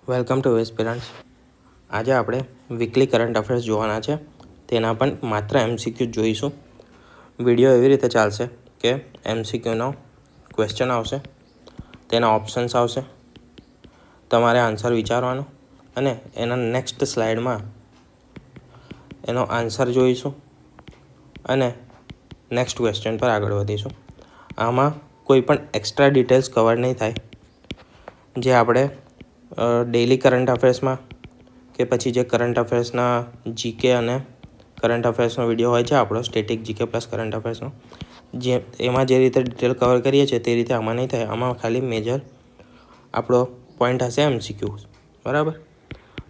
Welcome to aspirants. આજે આપણે weekly current affairs જોવાના છે. તેના પણ માત્ર MCQ જોઈશું. વિડીયો એવી રીતે ચાલશે કે MCQનો ક્વેશ્ચન આવશે, તેના ઓપ્શન્સ આવશે, તમારે આન્સર વિચારવાનો અને એના નેક્સ્ટ સ્લાઇડમાં એનો આન્સર જોઈશું અને નેક્સ્ટ ક્વેશ્ચન પર આગળ વધીશું. આમાં કોઈ પણ એક્સ્ટ્રા ડિટેલ્સ કવર નહીં થાય, જે આપણે ડેઇલી કરંટ અફેર્સમાં કે પછી જે કરંટ અફેર્સના જીકે અને કરંટ અફેર્સનો વિડીયો હોય છે આપણો સ્ટેટિક જીકે પ્લસ કરંટ અફેર્સનો, એમાં જે રીતે ડિટેલ કવર કરીએ છીએ તે રીતે આમાં નહીં થાય. આમાં ખાલી મેજર આપણો પોઈન્ટ હશે MCQ, બરાબર.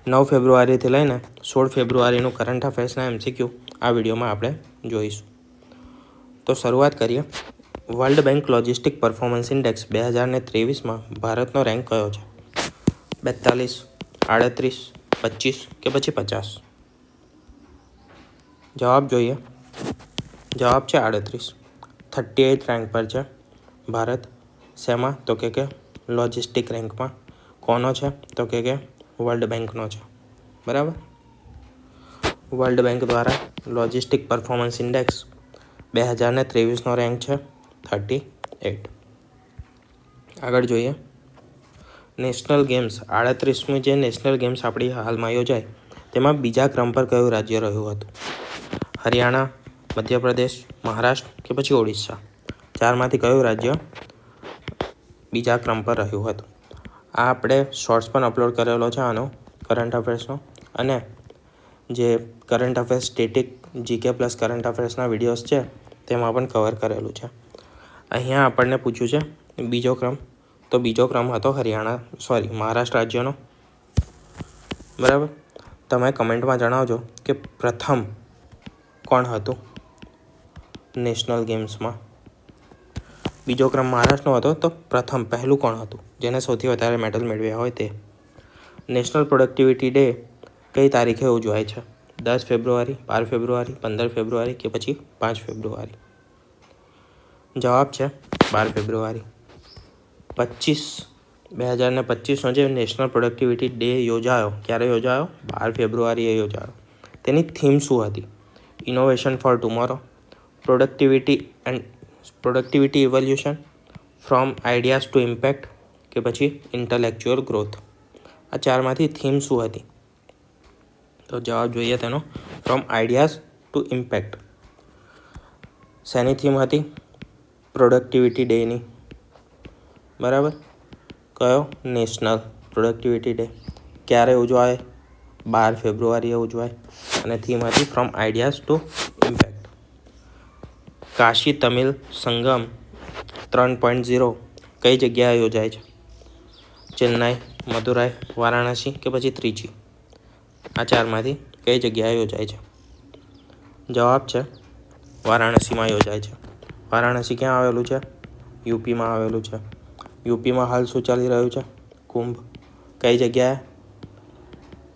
9 ફેબ્રુઆરીથી લઈને 16 ફેબ્રુઆરીનું કરંટ અફેર્સના MCQ આ વિડીયોમાં આપણે જોઈશું. તો શરૂઆત કરીએ. World bank logistic performance index 2023માં ભારતનો રેન્ક કયો છે? 42, 38, 25 કે પછી 50? જવાબ જોઈએ. જવાબ છે 38. 38 રેન્ક પર છે ભારત. શેમાં? તો કે લોજિસ્ટિક રેન્કમાં. કોનો છે? તો કે વર્લ્ડ બેંકનો છે, બરાબર. વર્લ્ડ બેંક દ્વારા લોજિસ્ટિક પરફોર્મન્સ ઇન્ડેક્સ 2023નો રેન્ક છે 38. આગળ જોઈએ. નેશનલ ગેમ્સ 38મી જે નેશનલ ગેમ્સ આપણી હાલમાં યોજાય તેમાં બીજા ક્રમ પર કયું રાજ્ય રહ્યું હતું? હરિયાણા, મધ્યપ્રદેશ, મહારાષ્ટ્ર કે પછી ઓડિશા? ચારમાંથી કયું રાજ્ય બીજા ક્રમ પર રહ્યું હતું? આ આપણે શોર્ટ્સ પણ અપલોડ કરેલો છે આનો કરંટ અફેર્સનો, અને જે current affairs static GK plus current અફેર્સના વિડીયોઝ છે તેમાં પણ કવર કરેલું છે. અહીંયા આપણને પૂછ્યું છે બીજો ક્રમ, તો બીજો ક્રમ હતો મહારાષ્ટ્ર રાજ્યનો, બરાબર. તમે કમેન્ટમાં જણાવજો કે પ્રથમ કોણ હતું નેશનલ ગેમ્સમાં. બીજો ક્રમ મહારાષ્ટ્રનો હતો, તો પહેલું કોણ હતું જેને સૌથી વધારે મેડલ મેળવ્યા હોય તે? નેશનલ પ્રોડક્ટિવિટી ડે કઈ તારીખે ઉજવાય છે? 10 ફેબ્રુઆરી, 12 ફેબ્રુઆરી, 15 ફેબ્રુઆરી કે પછી 5 ફેબ્રુઆરી? જવાબ છે 12 ફેબ્રુઆરી. 2025નો જે નેશનલ પ્રોડક્ટિવિટી ડે યોજાયો, ક્યારે યોજાયો? 12 ફેબ્રુઆરીએ યોજાયો. તેની થીમ શું હતી? Innovation for tomorrow, productivity evolution, from ideas to impact કે પછી ઇન્ટેલેક્ચ્યુઅલ ગ્રોથ? આ ચારમાંથી થીમ શું હતી? તો જવાબ જોઈએ તેનો ફ્રોમ આઈડિયાઝ ટુ ઇમ્પેક્ટ. શેની થીમ હતી? પ્રોડક્ટિવિટી ડેની, બરાબર. કયો? National productivity day. ક્યારે ઉજવાય? 12 ફેબ્રુઆરીએ ઉજવાય, અને થીમ હતી from ideas to impact. Kashi Tamil Sangam 3.0 કઈ જગ્યાએ યોજાય છે? ચેન્નાઈ, મદુરાઈ, વારાણસી કે પછી ત્રિચી? આ ચારમાંથી કઈ જગ્યાએ યોજાય છે? જવાબ છે વારાણસીમાં યોજાય છે. વારાણસી ક્યાં આવેલું છે? યુપીમાં આવેલું છે. યુપીમાં હાલ શું ચાલી રહ્યું છે? કુંભ. કઈ જગ્યાએ?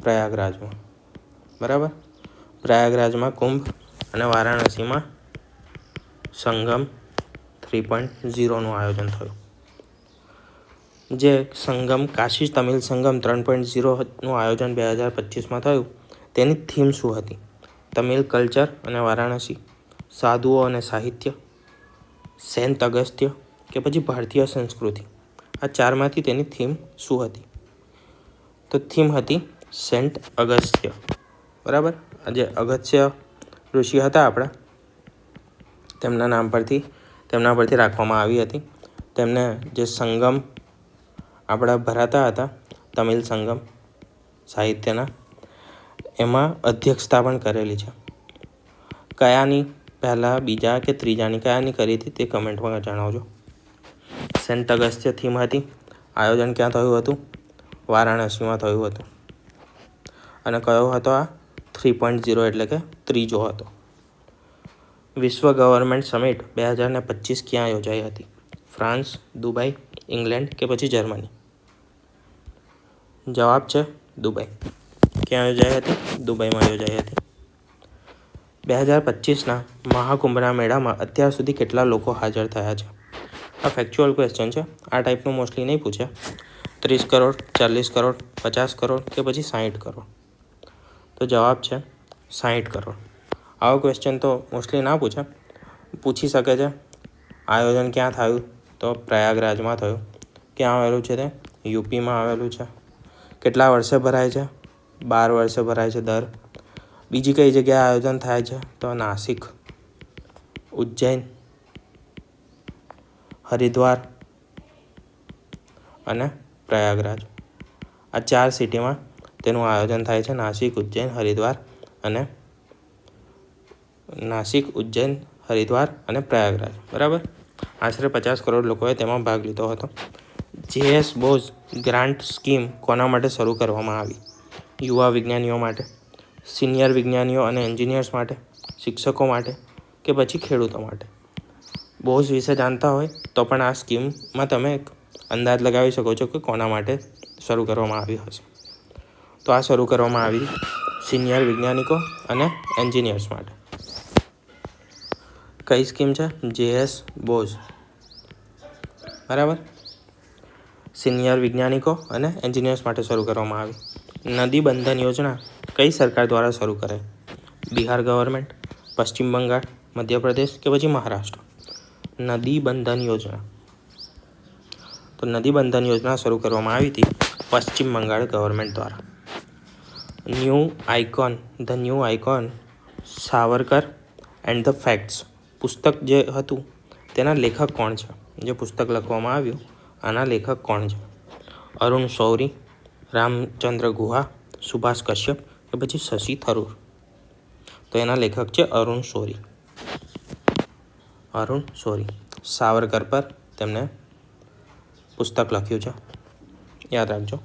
પ્રયાગરાજમાં, બરાબર. પ્રયાગરાજમાં કુંભ અને વારાણસીમાં સંગમ 3.0નું આયોજન થયું. જે સંગમ કાશી તમિલ સંગમ 3.0નું આયોજન 2025માં થયું, તેની થીમ શું હતી? તમિલ કલ્ચર અને વારાણસી, સાધુઓ અને સાહિત્ય, સેન્ટ અગસ્ત્ય કે પછી ભારતીય સંસ્કૃતિ? આ ચારમાંથી તેની થીમ શું હતી? તો થીમ હતી સેન્ટ અગસ્ત્ય, બરાબર. જે અગસ્ત્ય ઋષિ હતા આપણા, તેમના પરથી રાખવામાં આવી હતી. તેમને જે સંગમ આપણા ભરાતા હતા, તમિલ સંગમ સાહિત્યના, એમાં અધ્યક્ષતા પણ કરેલી છે. કયાની પહેલાં, બીજા કે ત્રીજાની, કયાની કરી હતી તે કમેન્ટમાં જણાવજો. સેન્ટ અગસ્ત્ય થીમ હતી. આયોજન ક્યાં થયું હતું? વારાણસીમાં થયું હતું. અને કયો હતો આ? 3.0 એટલે કે ત્રીજો હતો. વિશ્વ ગવર્મેન્ટ સમિટ 2025 ક્યાં યોજાઈ હતી? ફ્રાન્સ, દુબઈ, ઇંગ્લેન્ડ કે પછી જર્મની? જવાબ છે દુબઈ. ક્યાં યોજાઈ હતી? દુબઈમાં યોજાઈ હતી. 2025ના મહાકુંભના મેળામાં અત્યાર સુધી કેટલા લોકો હાજર થયા છે? આ ફેક્ચ્યુઅલ ક્વેશ્ચન છે. આ ટાઈપનું મોસ્ટલી નહીં પૂછે. 30 કરોડ, 40 કરોડ, 50 કરોડ કે પછી 60 કરોડ? તો જવાબ છે 60 કરોડ. આવો ક્વેશ્ચન તો મોસ્ટલી ના પૂછી શકે છે. આયોજન ક્યાં થયું? તો પ્રયાગરાજમાં થયું. ક્યાં આવેલું છે તે? યુપીમાં આવેલું છે. કેટલા વર્ષે ભરાય છે? 12 વર્ષે ભરાય છે દર. બીજી કઈ જગ્યાએ આયોજન થાય છે? તો નાસિક, ઉજ્જૈન, હરિદ્વાર અને પ્રયાગરાજ. આ 4 સિટીમાં તેનું આયોજન થાય છે. નાસિક, ઉજ્જૈન, હરિદ્વાર અને પ્રયાગરાજ. બરાબર. આશરે 50 કરોડ લોકોએ તેમાં ભાગ લીધો હતો. JS બોઝ ગ્રાન્ટ સ્કીમ કોના માટે શરૂ કરવામાં આવી? યુવા વિજ્ઞાનીઓ માટે, સિનિયર વિજ્ઞાનીઓ અને એન્જિનિયર્સ માટે, શિક્ષકો માટે કે પછી ખેડૂતો માટે? બોઝ વિશે જાણતા હોય તો પણ આ સ્કીમમાં તમે એક અંદાજ લગાવી શકો છો કે કોના માટે શરૂ કરવામાં આવી હશે. તો આ શરૂ કરવામાં આવી સિનિયર વૈજ્ઞાનિકો અને એન્જિનિયર્સ માટે. કઈ સ્કીમ છે? JS બોઝ. બરાબર. સિનિયર વૈજ્ઞાનિકો અને એન્જિનિયર્સ માટે શરૂ કરવામાં આવી. નદી બંધન યોજના કઈ સરકાર દ્વારા શરૂ કરાઈ? બિહાર ગવર્મેન્ટ, પશ્ચિમ બંગાળ, મધ્યપ્રદેશ કે પછી મહારાષ્ટ્ર? નદી બંધન યોજના. તો નદી બંધન યોજના શરૂ કરવામાં આવી હતી પશ્ચિમ બંગાળ ગવર્મેન્ટ દ્વારા. The new icon Savarkar and the facts પુસ્તક જે હતું તેના લેખક કોણ છે? જે પુસ્તક લખવામાં આવ્યું આના લેખક કોણ છે? અરુણ શૌરી, રામચંદ્ર ગુહા, સુભાષ કશ્યપ કે પછી શશી થરૂર? તો એના લેખક છે અરુણ શૌરી. સાવરકર પર તેમણે પુસ્તક લખ્યું છે, યાદ રાખજો.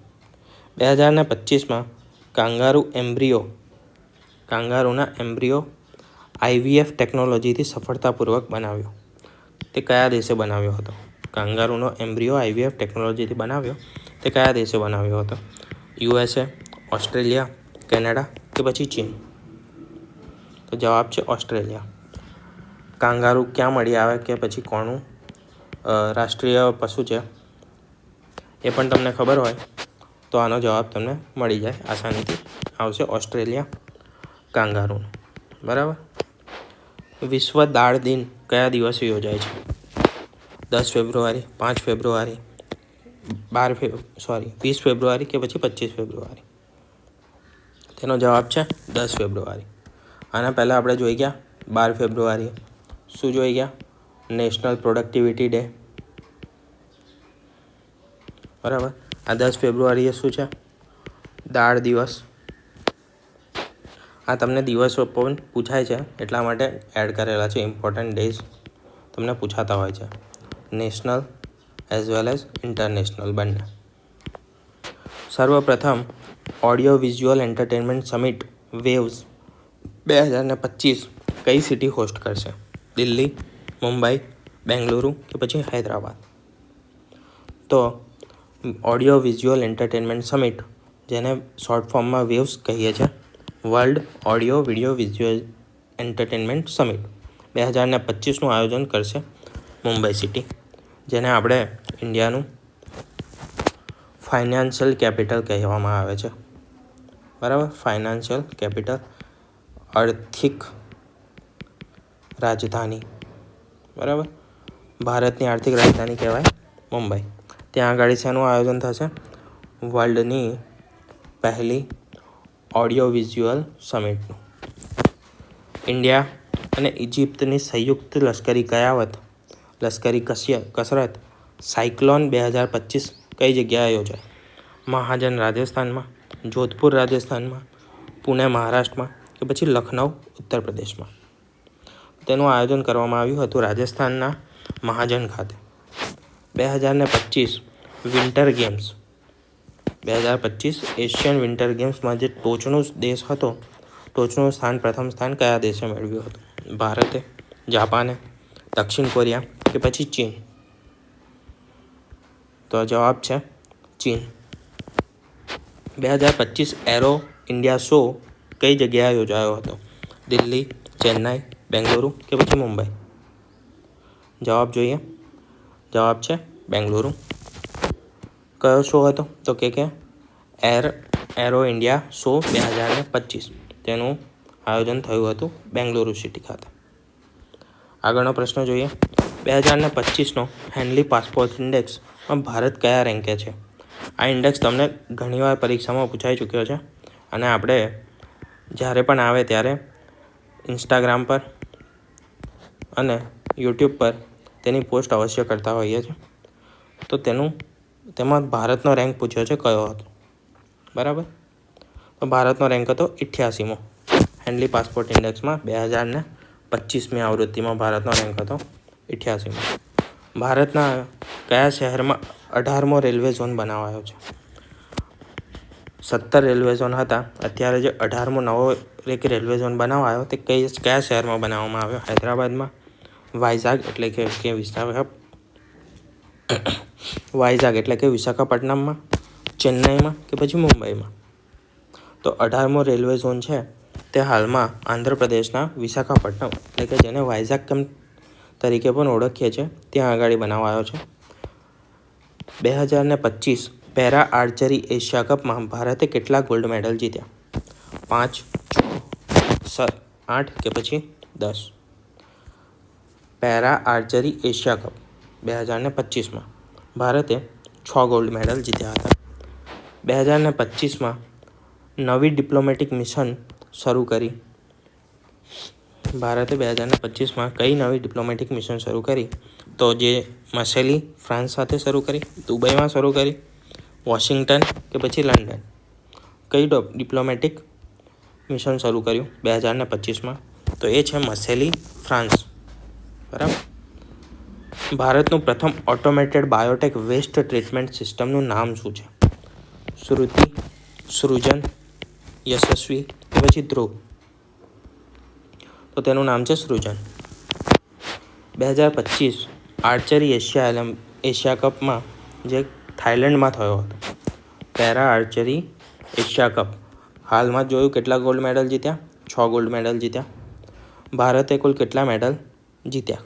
2025માં કાંગારૂના એમ્બ્રિયો IVF ટેકનોલોજીથી સફળતાપૂર્વક બનાવ્યો. તે કયા દેશે બનાવ્યો હતો? કાંગારૂનો એમ્બ્રિયો IVF ટેકનોલોજીથી બનાવ્યો તે કયા દેશે બનાવ્યો હતો? USA, ઓસ્ટ્રેલિયા, કેનેડા કે પછી ચીન? તો જવાબ છે ઓસ્ટ્રેલિયા. કાંગારૂ ક્યાં મળી આવે કે પછી કોનું રાષ્ટ્રીય પશુ છે એ પણ તમને ખબર હોય તો આનો જવાબ તમને મળી જાય આસાનીથી. આવશે ઓસ્ટ્રેલિયા કાંગારૂનો. બરાબર. વિશ્વ દાળ દિન કયા દિવસે યોજાય છે? 10 ફેબ્રુઆરી, 5 ફેબ્રુઆરી, 20 ફેબ્રુઆરી કે પછી 25 ફેબ્રુઆરી? તેનો જવાબ છે 10 ફેબ્રુઆરી. આના પહેલાં આપણે જોઈ ગયા 12 ફેબ્રુઆરી. શું જોઈ ગયા? National productivity day. બરાબર. આ 10 ફેબ્રુઆરીએ શું છે? દાળ દિવસ. આ તમને દિવસો પણ પૂછાય છે એટલા માટે એડ કરેલા છે. ઇમ્પોર્ટન્ટ ડેઝ તમને પૂછાતા હોય છે, national as well as international બંને. સર્વપ્રથમ audio visual entertainment summit waves 2025 કઈ સિટી હોસ્ટ કરશે? દિલ્હી, મુંબઈ, બેંગલુરુ કે પછી હૈદરાબાદ? તો ઓડિયો વિઝ્યુઅલ એન્ટરટેનમેન્ટ સમિટ, જેને શોર્ટ ફોર્મમાં વેવ્સ કહીએ છીએ, world audio video visual entertainment summit 2025નું આયોજન કરશે મુંબઈ સિટી, જેને આપણે ઇન્ડિયાનું ફાઇનાન્શિયલ કેપિટલ કહેવામાં આવે છે. બરાબર. ફાઇનાન્શિયલ કેપિટલ, આર્થિક રાજધાની. બરાબર. ભારતની આર્થિક રાજધાની કહેવાય મુંબઈ. ત્યાં આગળ શેનું આયોજન થશે? વર્લ્ડની પહેલી ઓડિયો વિઝ્યુઅલ સમિટનું. ઇન્ડિયા અને ઇજિપ્તની સંયુક્ત લશ્કરી કસરત સાયક્લોન 2025 કઈ જગ્યાએ યોજાય? મહાજન રાજસ્થાનમાં, જોધપુર રાજસ્થાનમાં, પુણે મહારાષ્ટ્રમાં કે પછી લખનઉ ઉત્તર પ્રદેશમાં? તેનું આયોજન કરવામાં આવ્યું હતું રાજસ્થાનના મહાજન ખાતે. 2025 વિન્ટર ગેમ્સ 2025 એશિયન વિન્ટર ગેમ્સમાં જે ટોચનું સ્થાન પ્રથમ સ્થાન કયા દેશે મેળવ્યું હતું? ભારતે, જાપાને, દક્ષિણ કોરિયા કે પછી ચીન? તો જવાબ છે ચીન. 2025 એરો ઇન્ડિયા શો કઈ જગ્યાએ યોજાયો હતો? દિલ્હી, ચેન્નાઈ, બેંગલુરુ કે પછી મુંબઈ? જવાબ જોઈએ. જવાબ છે બેંગલુરુ. કયો શો હતો? તો કે એરો ઇન્ડિયા શો 2025. તેનું આયોજન થયું હતું બેંગલુરુ સિટી ખાતે. આગળનો પ્રશ્ન જોઈએ. 2025નો હેન્ડલી પાસપોર્ટ ઇન્ડેક્સમાં ભારત કયા રેન્કે છે? આ ઇન્ડેક્સ તમને ઘણીવાર પરીક્ષામાં પૂછાઈ ચૂક્યો છે અને આપણે જ્યારે પણ આવે ત્યારે ઇન્સ્ટાગ્રામ પર અને યુટ્યુબ પર તેની પોસ્ટ અવશ્ય કરતા હોઈએ છીએ. તો તેમાં ભારતનો રેન્ક પૂછ્યો છે કયો હતો, બરાબર? તો ભારતનો રેન્ક હતો 88મો. હેન્ડલી પાસપોર્ટ ઇન્ડેક્સમાં 2025મી આવૃત્તિમાં ભારતનો રેન્ક હતો 88મો. ભારતના કયા શહેરમાં 18મો રેલવે ઝોન બનાવાયો છે? 17 રેલવે ઝોન હતા. અત્યારે જે 18મો નવો રેલવે ઝોન બનાવાયો તે કયા શહેરમાં બનાવવામાં આવ્યો? હૈદરાબાદમાં, વાઇઝાગ એટલે કે વિશાખાપટ્ટનમમાં, ચેન્નઈમાં કે પછી મુંબઈમાં? તો 18મો રેલવે ઝોન છે તે હાલમાં આંધ્રપ્રદેશના વિશાખાપટ્ટનમ એટલે કે જેને વાઇઝાગ તરીકે પણ ઓળખીએ છીએ ત્યાં આગળ બનાવાયો છે. 2025 પેરા આર્ચરી એશિયા કપમાં ભારતે કેટલા ગોલ્ડ મેડલ જીત્યા? 5, 6, 8 કે પછી 10? પેરા આર્ચરી એશિયા કપ 2025માં ભારતે 6 ગોલ્ડ મેડલ જીત્યા હતા. 2025માં નવી ડિપ્લોમેટિક મિશન શરૂ કરી. ભારતે 2025માં કઈ નવી ડિપ્લોમેટિક મિશન શરૂ કરી? તો જે મસેલી ફ્રાન્સ સાથે શરૂ કરી, દુબઈમાં શરૂ કરી, વોશિંગ્ટન કે પછી લંડન? કઈ ડિપ્લોમેટિક મિશન શરૂ કર્યું 2025માં? તો એ છે મસેલી ફ્રાન્સ, બરાબર. ભારતનું પ્રથમ ઓટોમેટેડ બાયોટેક વેસ્ટ ટ્રીટમેન્ટ સિસ્ટમનું નામ શું છે? શ્રુતિ, સૃજન, યશસ્વી કે પછી ધ્રુવ? તો તેનું નામ છે સૃજન. 2025 આર્ચરી એશિયા કપમાં જે થાઇલેન્ડમાં થયો હતો, પેરા આર્ચરી એશિયા કપ, હાલમાં જોયું કેટલા ગોલ્ડ મેડલ જીત્યા? 6 ગોલ્ડ મેડલ જીત્યા. ભારતે કુલ કેટલા મેડલ જીત્યા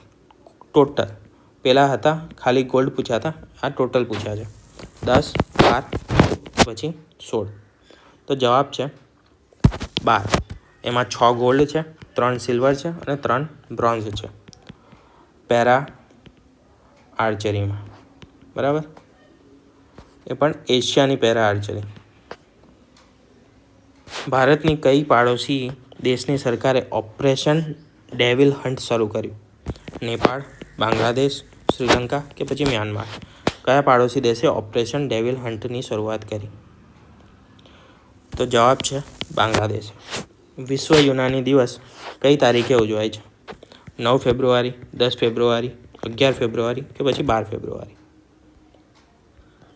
ટોટલ? પહેલાં હતા ખાલી ગોલ્ડ પૂછ્યા હતા, આ ટોટલ પૂછ્યા છે 10, 12 પછી 16. તો જવાબ છે 12. એમાં 6 ગોલ્ડ છે, 3 સિલ્વર છે અને 3 બ્રોન્ઝ છે પેરા આર્ચરીમાં, બરાબર. એ પણ એશિયાની પેરા આર્ચરી. ભારતની કઈ પાડોશી દેશની સરકારે ઓપરેશન ડેવિલ હન્ટ શરૂ કર્યું? નેપાળ, બાંગ્લાદેશ, શ્રીલંકા કે પછી મ્યાનમાર? કયા પાડોશી દેશે ઓપરેશન ડેવિલ હન્ટની શરૂઆત કરી? તો જવાબ છે બાંગ્લાદેશ. વિશ્વ યુનાની દિવસ કઈ તારીખે ઉજવાય છે? 9 ફેબ્રુઆરી, 10 ફેબ્રુઆરી, 11 ફેબ્રુઆરી કે પછી 12 ફેબ્રુઆરી?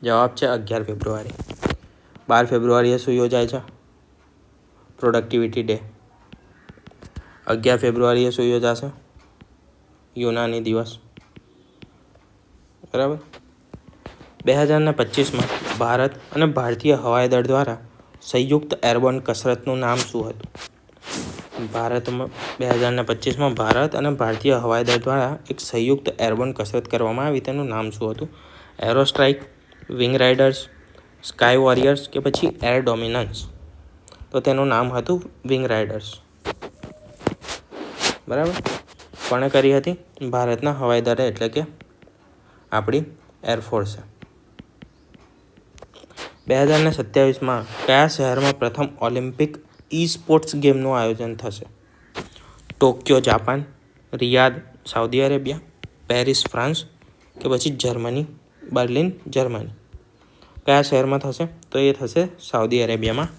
જવાબ છે 11 ફેબ્રુઆરી. 12 ફેબ્રુઆરીએ શું યોજાય છે? Productivity day. 11 ફેબ્રુઆરીએ શું યોજાશે? યુનાની દિવસ, બરાબર. 2025માં ભારત અને ભારતીય હવાઈ દળ દ્વારા સંયુક્ત એરબોર્ન કસરતનું નામ શું હતું? 2025માં ભારત અને ભારતીય હવાઈ દળ દ્વારા એક સંયુક્ત એરબોર્ન કસરત કરવામાં આવી, તેનું નામ શું હતું? Arrow strike, wing riders, sky warriors કે પછી એર ડોમિનન્સ? તો તેનું નામ હતું વિંગ રાઇડર્સ, બરાબર. કોણે કરી હતી? ભારતના હવાઈ દળે એટલે કે આપણી એરફોર્સે. 2027માં કયા શહેરમાં પ્રથમ ઓલિમ્પિક ઈ સ્પોર્ટ્સ ગેમનું આયોજન થશે? Tokyo Japan, Riyadh Saudi Arabia, Paris France કે પછી બર્લિન જર્મની? કયા શહેરમાં થશે? તો એ થશે સાઉદી અરેબિયામાં,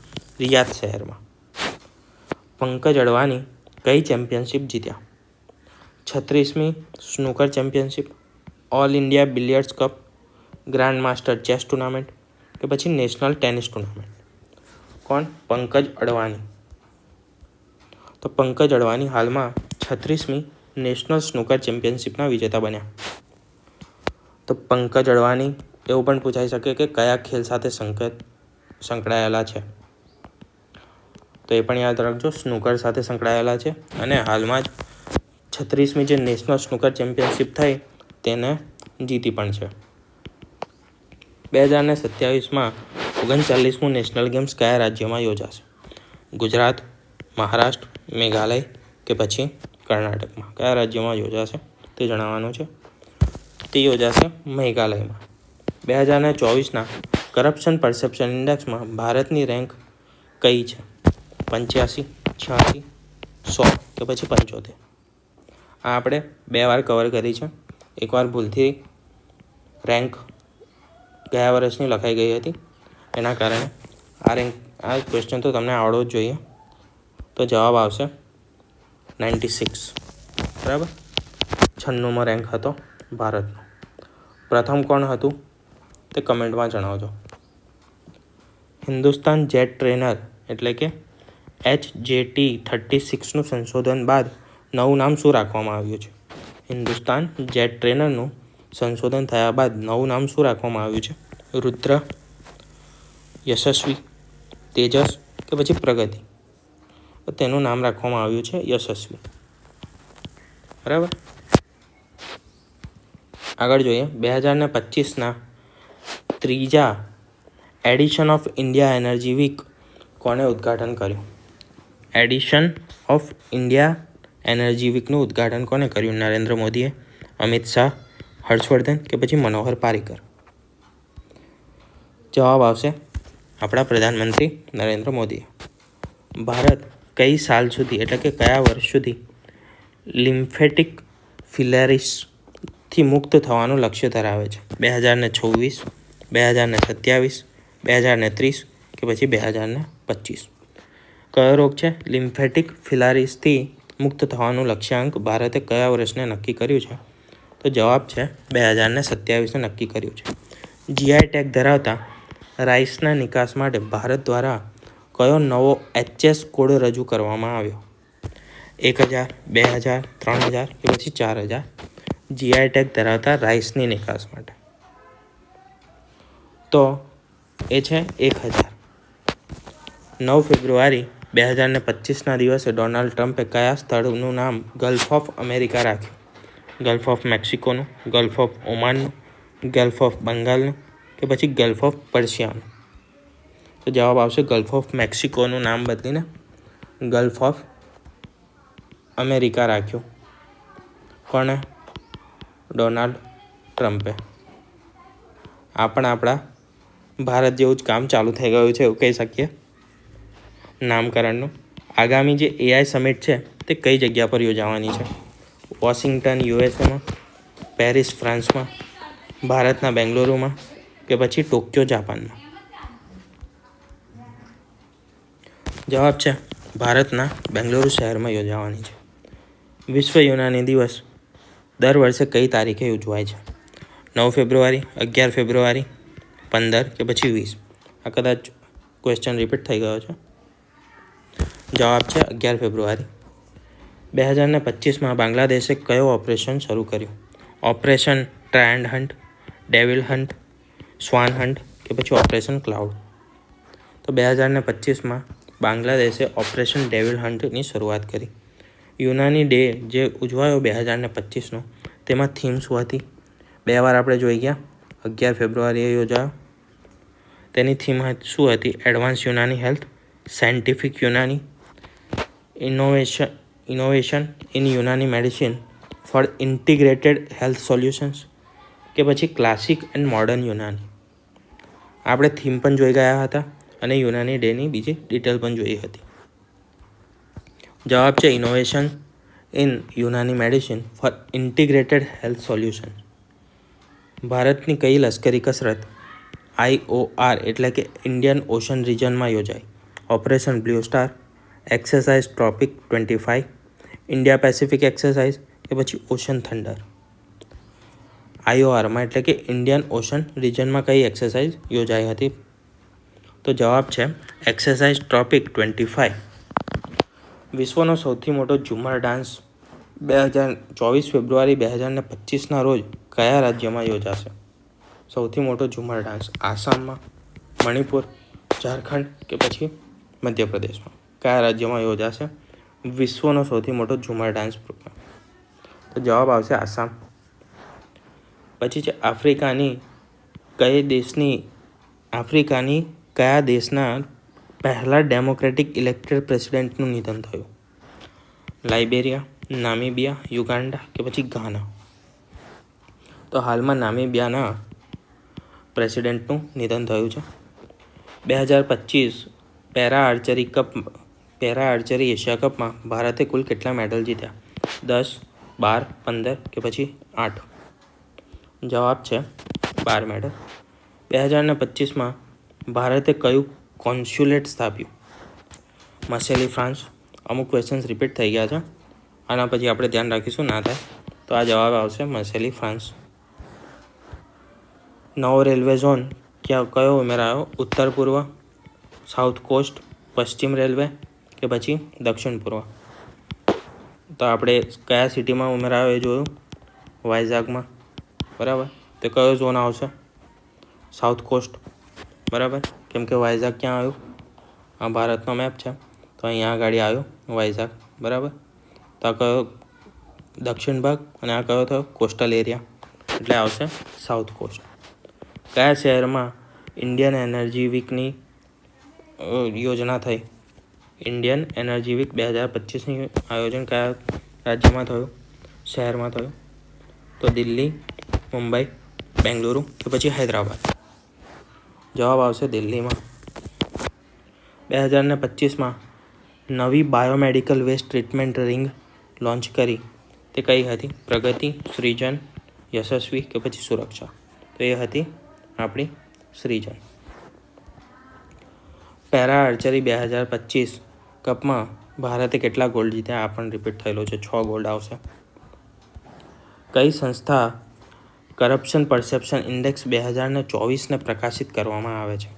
રિયાદ શહેરમાં. પંકજ અડવાણી કઈ ચેમ્પિયનશિપ જીત્યા? 36મી snooker championship, all India billiards cup, grand master chess tournament કે પછી નેશનલ ટેનિસ ટુર્નામેન્ટ? કોણ? પંકજ અડવાણી. તો પંકજ અડવાણી હાલમાં 36મી નેશનલ સ્નૂકર ચેમ્પિયનશિપના વિજેતા બન્યા. તો પંકજ અડવાણી એવું પણ પૂછાઈ શકે કે કયા ખેલ સાથે સંકળાયેલા છે? તો એ પણ યાદ રાખજો, સ્નૂકર સાથે સંકળાયેલા છે અને હાલમાં જ 36મી જે નેશનલ સ્નૂકર ચેમ્પિયનશિપ થઈ તેને જીતી પણ છે. 2027માં 39મું નેશનલ ગેમ્સ કયા રાજ્યમાં યોજાશે? ગુજરાત, મહારાષ્ટ્ર, મેઘાલય કે પછી કર્ણાટકમાં? કયા રાજ્યમાં યોજાશે તે જણાવવાનું છે. તે યોજાશે મેઘાલયમાં. 2024ના કરપ્શન પરસેપ્શન ઇન્ડેક્સમાં ભારતની રેન્ક કઈ છે? 85, 86, 100 કે પછી 75? આ આપણે 2 વાર કવર કરી છે. એકવાર ભૂલથી રેન્ક ગયા વર્ષની લખાઈ ગઈ હતી, એના કારણે આ ક્વેશ્ચન તો તમને આવડવો જ જોઈએ. તો જવાબ આવશે 96. બરાબર. 96મો રેન્ક હતો ભારતનો. પ્રથમ કોણ હતું તે કમેન્ટમાં જણાવજો. હિન્દુસ્તાન જેટ ટ્રેનર એટલે કે HJT-36નું સંશોધન બાદ નવું નામ શું રાખવામાં આવ્યું છે? હિન્દુસ્તાન જેટ ટ્રેનરનું સંશોધન થયા બાદ નવું નામ શું રાખવામાં આવ્યું છે? રુદ્ર, યશસ્વી, તેજસ કે પછી પ્રગતિ? તો તેનું નામ રાખવામાં આવ્યું છે યશસ્વી. બરાબર. આગળ જોઈએ. 2025ના ત્રીજા edition of India energy week કોણે ઉદ્ઘાટન કર્યું? એડિશન ઓફ ઇન્ડિયા એનર્જી વીકનું ઉદ્ઘાટન કોને કર્યું? નરેન્દ્ર મોદીએ, અમિત શાહ, હર્ષવર્ધન કે પછી મનોહર પારીકર? જવાબ આવશે આપણા પ્રધાનમંત્રી નરેન્દ્ર મોદીએ. ભારત કઈ સાલ સુધી એટલે કે કયા વર્ષ સુધી લિમ્ફેટિક ફિલારિસથી મુક્ત થવાનું લક્ષ્ય ધરાવે છે? 2026, 2027, 2030 કે પછી 2025? કયો રોગ છે? લિમ્ફેટિક ફિલારિસથી મુક્ત થવાનું લક્ષ્યાંક ભારતે કયા વર્ષને નક્કી કર્યું છે? તો જવાબ છે 2027ને નક્કી કર્યું છે. જીઆઈ ટેગ ધરાવતા રાઈસના નિકાસ માટે ભારત દ્વારા કયો નવો HS કોડ રજૂ કરવામાં આવ્યો? 1000, 2000, 3000 કે પછી 4000? જીઆઈ ટેગ ધરાવતા રાઈસની નિકાસ માટે તો એ છે 1000. 9 ફેબ્રુઆરી 2025ના દિવસે ડોનાલ્ડ ટ્રમ્પે કયા સ્થળનું નામ ગલ્ફ ઓફ અમેરિકા રાખ્યું? ગલ્ફ ઓફ મેક્સિકોનું, ગલ્ફ ઓફ ઓમાનનું, ગલ્ફ ઓફ બંગાળનું કે પછી ગલ્ફ ઓફ પર્શિયાનું? તો જવાબ આવશે ગલ્ફ ઓફ મેક્સિકોનું નામ બદલીને ગલ્ફ ઓફ અમેરિકા રાખ્યું. કોણે? ડોનાલ્ડ ટ્રમ્પે. આ પણ આપણા ભારત જેવું જ કામ ચાલુ થઈ ગયું છે એવું કહી શકીએ નામકરણનું. આગામી જે AI સમિટ છે તે કઈ જગ્યા પર યોજાવાની છે? વોશિંગ્ટન USAમાં, પેરિસ ફ્રાન્સમાં, ભારતના બેંગ્લુરુમાં કે પછી ટોક્યો જાપાનમાં? જવાબ છે ભારતના બેંગ્લુરુ શહેરમાં યોજાવાની છે. વિશ્વ યુનાની દિવસ દર વર્ષે કઈ તારીખે ઉજવાય છે? 9 ફેબ્રુઆરી, 11 ફેબ્રુઆરી, 15 કે પછી 20? આ કદાચ ક્વેશ્ચન રિપીટ થઈ ગયો છે. જવાબ છે 11 ફેબ્રુઆરી. 2025માં બાંગ્લાદેશે કયો ઓપરેશન શરૂ કર્યું? Operation triad hunt, devil hunt, swan hunt કે પછી ઓપરેશન ક્લાઉડ? તો 2025માં બાંગ્લાદેશે ઓપરેશન ડેવિલ હન્ટની શરૂઆત કરી. યુનાની ડે જે ઉજવાયો 2025નો તેમાં થીમ શું હતી? 2 વાર આપણે જોઈ ગયા. 11 ફેબ્રુઆરીએ યોજાયો. તેની થીમ શું હતી? Advance Unani health, scientific Unani, innovation in Unani medicine for integrated health solutions કે પછી ક્લાસિક એન્ડ મોડર્ન યુનાની? આપણે થીમ પણ જોઈ ગયા હતા અને યુનાની ડેની બીજી ડિટેલ પણ જોઈ હતી. જવાબ છે innovation in Unani medicine for integrated health solution. ભારતની કઈ લશ્કરી કસરત IOR એટલે કે ઇન્ડિયન ઓશન રિજનમાં યોજાઈ? Operation blue star, exercise tropic 25, India Pacific exercise કે પછી ઓશન થંડર? IORમાં એટલે કે ઇન્ડિયન ઓશન રિજનમાં કઈ એક્સરસાઇઝ યોજાઈ હતી? તો જવાબ છે એક્સરસાઇઝ ટ્રોપિક 25. વિશ્વનો સૌથી મોટો ઝુમ્મર ડાન્સ 24 ફેબ્રુઆરી 2025ના રોજ કયા રાજ્યમાં યોજાશે? સૌથી મોટો ઝુમ્મર ડાન્સ આસામમાં, મણિપુર, ઝારખંડ કે પછી મધ્યપ્રદેશમાં? કયા રાજ્યમાં યોજાશે વિશ્વનો સૌથી મોટો ઝુમ્મર ડાન્સ પ્રોગ્રામ? તો જવાબ આવશે આસામ. પછી છે આફ્રિકાની કઈ દેશની આફ્રિકાની કયા દેશના પહેલા ડેમોક્રેટિક ઇલેક્ટેડ પ્રેસિડેન્ટનું નિધન થયું? લાઇબેરિયા, નામીબિયા, યુગાન્ડા કે પછી ઘાના? તો હાલમાં નામીબિયાના પ્રેસિડેન્ટનું નિધન થયું છે. 2025 પેરા આર્ચરી એશિયા કપમાં ભારતે કુલ કેટલા મેડલ જીત્યા? 10, 12, 15 કે પછી 8? જવાબ છે 12 મેડલ. 2025માં ભારતે કયું કોન્સ્યુલેટ સ્થાપ્યું? મસેલી, ફ્રાન્સ. અમુક ક્વેશ્ચન્સ રિપીટ થઈ ગયા છે, આના પછી આપણે ધ્યાન રાખીશું ના થાય. તો આ જવાબ આવશે મસેલી, ફ્રાન્સ. નવો રેલવે ઝોન કયો ઉમેરાયો? ઉત્તર પૂર્વ, સાઉથ કોસ્ટ, પશ્ચિમ રેલવે કે પછી દક્ષિણ પૂર્વ? તો આપણે કયા સિટીમાં ઉમેરાયો એ જોયું, વાઇઝાગમાં. બરાબર. તો કયો ઝોન આવશે? South cost. બરાબર. કેમ કે વાઇઝાગ ક્યાં આવ્યું? આ ભારતનો મેપ છે, તો અહીંયા આગળ આવ્યું વાઇઝાગ. બરાબર. તો આ કયો દક્ષિણ ભાગ અને આ કયો થયો કોસ્ટલ એરિયા, એટલે આવશે સાઉથ કોસ્ટ. કયા શહેરમાં ઇન્ડિયન એનર્જી વીકની યોજના થઈ? ઇન્ડિયન એનર્જી વીક 2025ની આયોજન કયા રાજ્યમાં થયું, શહેરમાં થયું? તો દિલ્હી, મુંબઈ, બેંગલુરુ કે પછી હૈદરાબાદ? જવાબ આવશે દિલ્હીમાં. 2025માં નવી biomedical waste treatment ring launch કરી, તે કઈ હતી? પ્રગતિ, સૃજન, યશસ્વી કે પછી સુરક્ષા? તો એ હતી આપણી સૃજન. પેરા આર્ચરી 2025 કપમાં ભારતે કેટલા ગોલ્ડ જીત્યા? આ પણ રિપીટ થયેલો છે, 6 ગોલ્ડ આવશે. કઈ સંસ્થા કરપ્શન પરસેપ્શન ઇન્ડેક્સ 2024ને પ્રકાશિત કરવામાં આવે છે?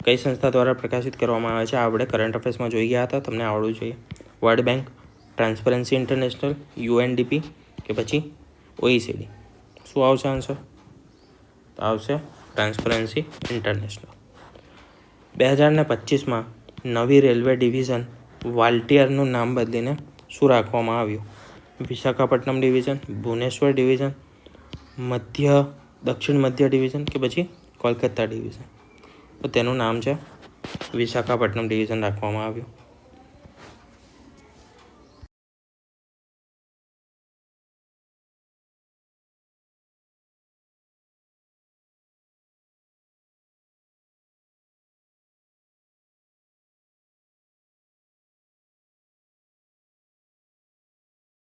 કઈ સંસ્થા દ્વારા પ્રકાશિત કરવામાં આવે છે? આપણે કરંટ અફેર્સમાં જોઈ ગયા હતા, તમને આવડવું જોઈએ. World bank, transparency international, UNDP કે પછી OECD? શું આવશે આન્સર? તો આવશે ટ્રાન્સપરન્સી ઇન્ટરનેશનલ. 2025માં નવી રેલવે ડિવિઝન વાલ્ટિયરનું નામ બદલીને શું રાખવામાં આવ્યું? વિશાખાપટ્ટનમ ડિવિઝન, ભુવનેશ્વર ડિવિઝન, દક્ષિણ મધ્ય ડિવિઝન કે પછી કોલકાતા ડિવિઝન? તો તેનું નામ છે વિશાખાપટ્ટનમ ડિવિઝન રાખવામાં આવ્યું.